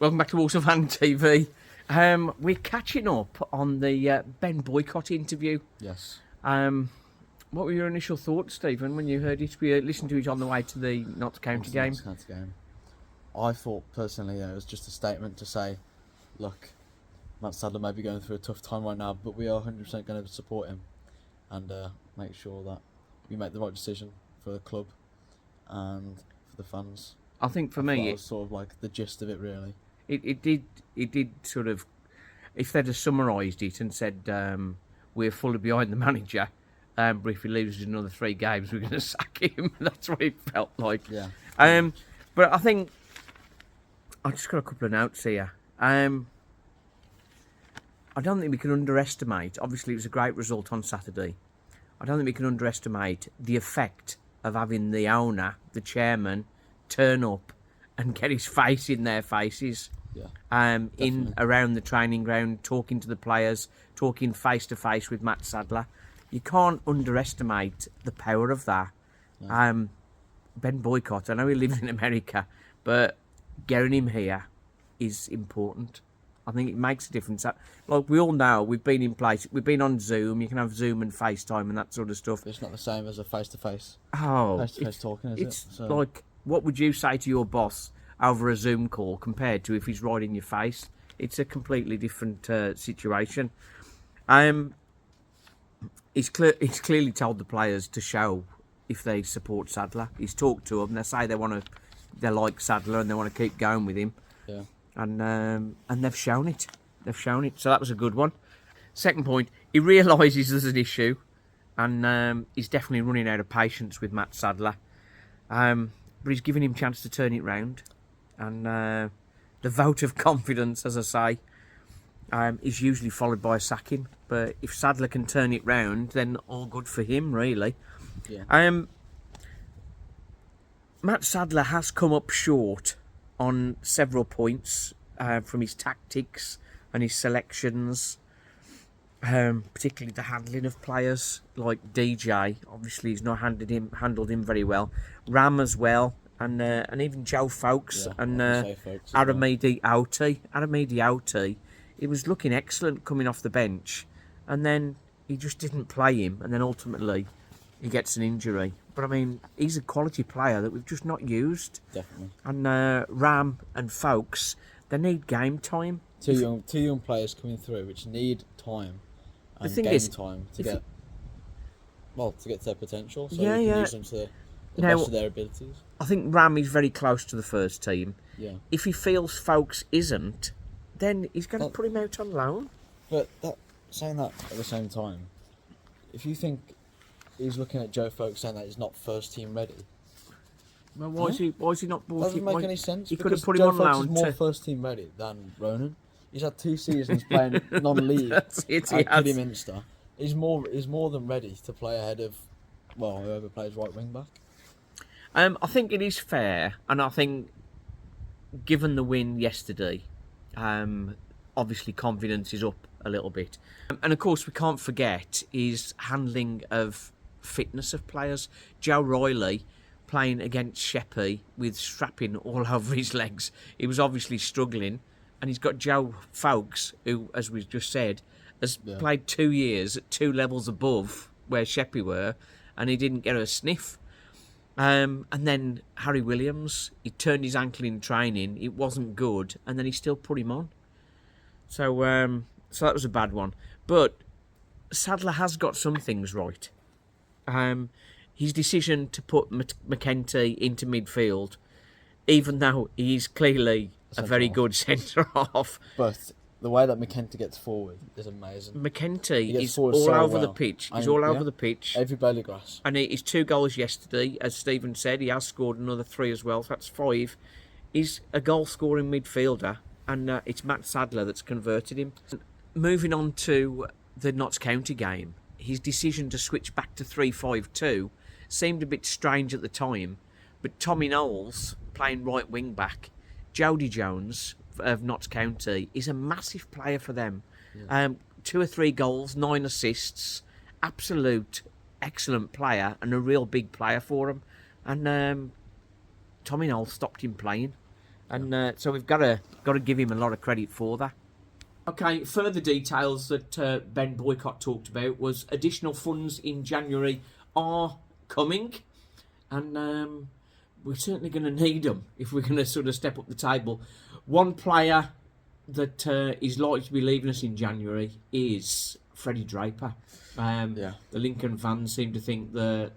Welcome back to Walsall Fan TV. We're catching up on the Ben Boycott interview. Yes. What were your initial thoughts, Stephen, when you heard it? We listened to it on the way to the Notts County game. I thought personally it was just a statement to say, look, Matt Sadler may be going through a tough time right now, but we are 100% going to support him and make sure that we make the right decision for the club and for the fans. I think for me, it was sort of like the gist of it, really. It did sort of, if they'd have summarised it and said, we're fully behind the manager, but if he loses another 3 games, we're going to sack him. That's what it felt like. Yeah. But I think, I've just got a couple of notes here. I don't think we can underestimate, obviously it was a great result on Saturday, I don't think we can underestimate the effect of having the owner, the chairman, turn up and get his face in their faces. Yeah, in around the training ground, talking to the players, talking face to face with Matt Sadler. You can't underestimate the power of that. No. Ben Boycott, I know he lives in America, but getting him here is important. I think it makes a difference. Like we all know, we've been in place, we've been on Zoom. You can have Zoom and FaceTime and that sort of stuff. It's not the same as a face-to-face. Oh, face-to-face talking, is it? It's like, what would you say to your boss over a Zoom call compared to if he's right in your face? It's a completely different situation. He's clearly told the players to show if they support Sadler. He's talked to them. They say they like Sadler and they want to keep going with him. Yeah. And they've shown it. They've shown it. So that was a good one. Second point, he realises there's an issue, and he's definitely running out of patience with Matt Sadler. But he's giving him a chance to turn it round. And the vote of confidence, as I say, is usually followed by a sacking. But if Sadler can turn it round, then all good for him, really. Yeah. Matt Sadler has come up short on several points from his tactics and his selections, particularly the handling of players like DJ. Obviously, he's not handled him very well. Ram as well, and even Joe Folks and Aramidi Auti. He was looking excellent coming off the bench, and then he just didn't play him, and then ultimately he gets an injury. But I mean, he's a quality player that we've just not used. Definitely. And Ram and Folks, they need game time. Two young players coming through which need time and game time to get to their potential. So you can use them to the best of their abilities. I think Ram is very close to the first team. Yeah. If he feels Folks isn't, then he's going to put him out on loan. But saying that at the same time, if you think he's looking at Joe Folks saying that he's not first team ready. Well, why is he not bought? Doesn't make any sense. He could have put him Joe on Folks loan. Is more first team ready than Ronan. He's had 2 seasons playing non-league That's it, at Kidderminster. He's more than ready to play ahead of whoever plays right wing back. I think it is fair, and I think given the win yesterday, obviously confidence is up a little bit, and of course we can't forget his handling of fitness of players. Joe Riley playing against Sheppey with strapping all over his legs. He was obviously struggling, and he's got Joe Folks, who, as we just said, has played 2 years at 2 levels above where Sheppey were, and he didn't get a sniff. And then Harry Williams, he turned his ankle in training. It wasn't good, and then he still put him on. So that was a bad one. But Sadler has got some things right. His decision to put McEntee into midfield, even though he's clearly a very good centre-half. But the way that McEntee gets forward is amazing. McEntee is all over the pitch. He's all over the pitch. Every blade of grass. And his 2 goals yesterday, as Stephen said, he has scored another 3 as well, so that's 5. He's a goal-scoring midfielder, and it's Matt Sadler that's converted him. Moving on to the Notts County game, his decision to switch back to 3-5-2 seemed a bit strange at the time, but Tommy Knowles, playing right wing back, Jody Jones of Notts County, is a massive player for them. 2 or 3 goals, 9 assists, absolute excellent player and a real big player for them. And Tommy Knowles stopped him playing. And so we've got to give him a lot of credit for that. Okay, further details that Ben Boycott talked about was additional funds in January are coming, and we're certainly going to need them if we're going to sort of step up the table. One player that is likely to be leaving us in January is Freddie Draper. The Lincoln fans seem to think the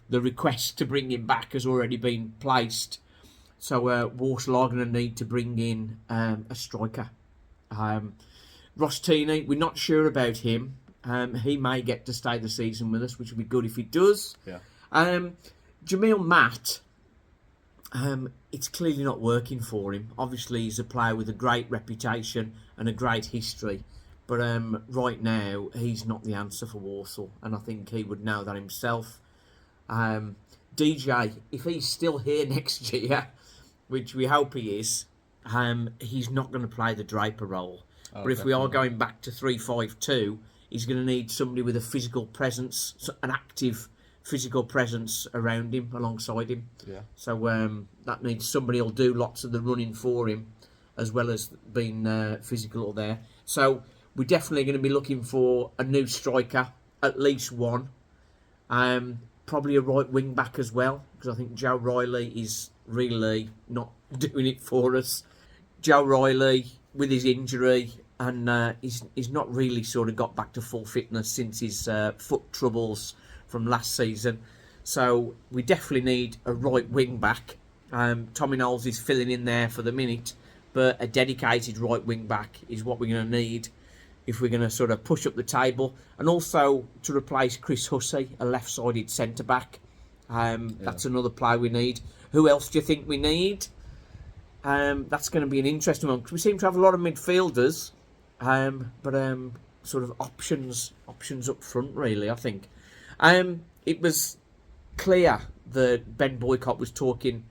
request to bring him back has already been placed. So Walsall are going to need to bring in a striker. Ross Teeney, we're not sure about him. He may get to stay the season with us, which would be good if he does. Yeah. Jamil Matt, it's clearly not working for him. Obviously, he's a player with a great reputation and a great history. But right now, he's not the answer for Walsall. And I think he would know that himself. DJ, if he's still here next year, which we hope he is, he's not going to play the Draper role. But if we are going back to 3-5-2, he's going to need somebody with a physical presence, an active physical presence around him, alongside him. Yeah. So that means somebody will do lots of the running for him, as well as being physical there. So we're definitely going to be looking for a new striker, at least one. Probably a right wing back as well, because I think Joe Riley is really not doing it for us. Joe Riley, with his injury, and he's not really sort of got back to full fitness since his foot troubles from last season. So we definitely need a right wing back. Tommy Knowles is filling in there for the minute, but a dedicated right wing back is what we're going to need if we're going to sort of push up the table. And also to replace Chris Hussey, a left-sided centre-back. That's another player we need. Who else do you think we need? That's going to be an interesting one, because we seem to have a lot of midfielders, but sort of options up front, really, I think. It was clear that Ben Boycott was talking,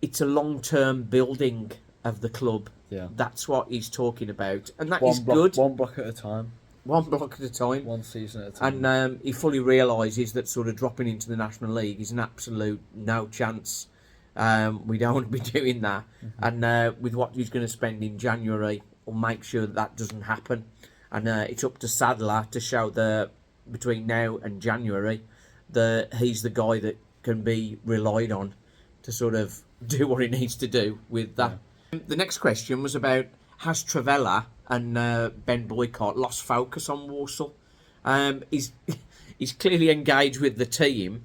it's a long-term building of the club. Yeah. That's what he's talking about. And that One is block, good. One block at a time. One block at a time. One season at a time. And he fully realises that sort of dropping into the National League is an absolute no chance. We don't want to be doing that. Mm-hmm. And with what he's going to spend in January, we'll make sure that doesn't happen. And it's up to Sadler to show that between now and January that he's the guy that can be relied on to sort of do what he needs to do with that. Yeah. The next question was about, has Travella and Ben Boycott lost focus on Walsall? He's clearly engaged with the team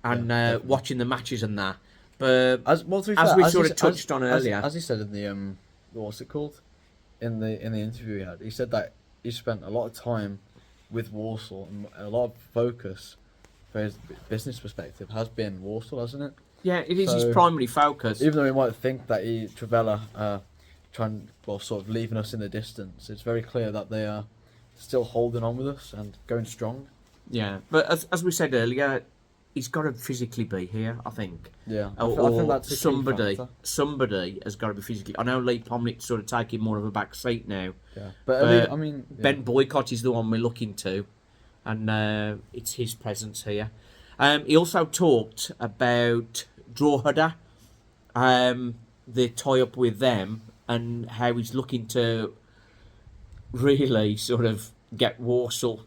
and watching the matches and that. But as we touched on earlier, as he said in the what's it called, in the interview he had, he said that he spent a lot of time with Walsall, and a lot of focus for his business perspective has been Walsall, hasn't it? Yeah, it is his primary focus. Even though we might think that Travella sort of leaving us in the distance, it's very clear that they are still holding on with us and going strong. Yeah, but as we said earlier, he's got to physically be here, I think. Yeah, I think that's somebody has got to be physically. I know Lee Pomnick's sort of taking more of a back seat now. Yeah, but I mean, Ben Boycott is the one we're looking to, and it's his presence here. He also talked about Drogheda, the tie-up with them, and how he's looking to really sort of get Walsall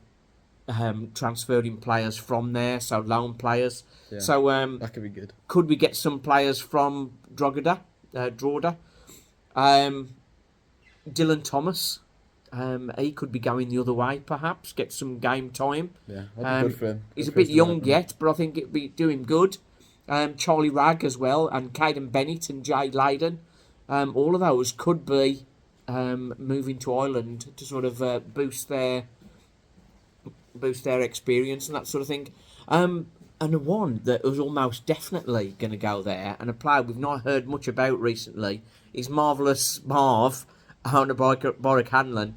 transferring players from there, so loan players. Yeah, so that could be good. Could we get some players from Drogheda? Dylan Thomas, he could be going the other way, perhaps get some game time. Yeah, that'd be good for him. He's a bit young yet, but I think it'd be doing good. Charlie Ragg as well, and Caden Bennett and Jay Layden. All of those could be moving to Ireland to sort of boost their experience and that sort of thing. And the one that was almost definitely going to go there, and a player we've not heard much about recently, is Marvellous Marv, owner by Borwick Hanlon.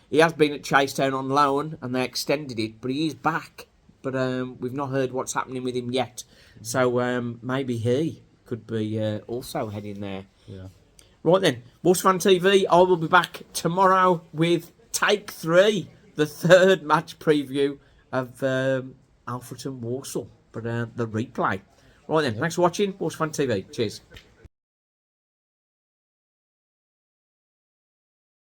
He has been at Chasetown on loan, and they extended it, but he is back. But we've not heard what's happening with him yet. So maybe he could be also heading there. Yeah. Right then, Walsall Fan TV, I will be back tomorrow with Take 3, the third match preview of Alfreton Walsall, but the replay. Right then, thanks for watching, Walsall Fan TV. Cheers.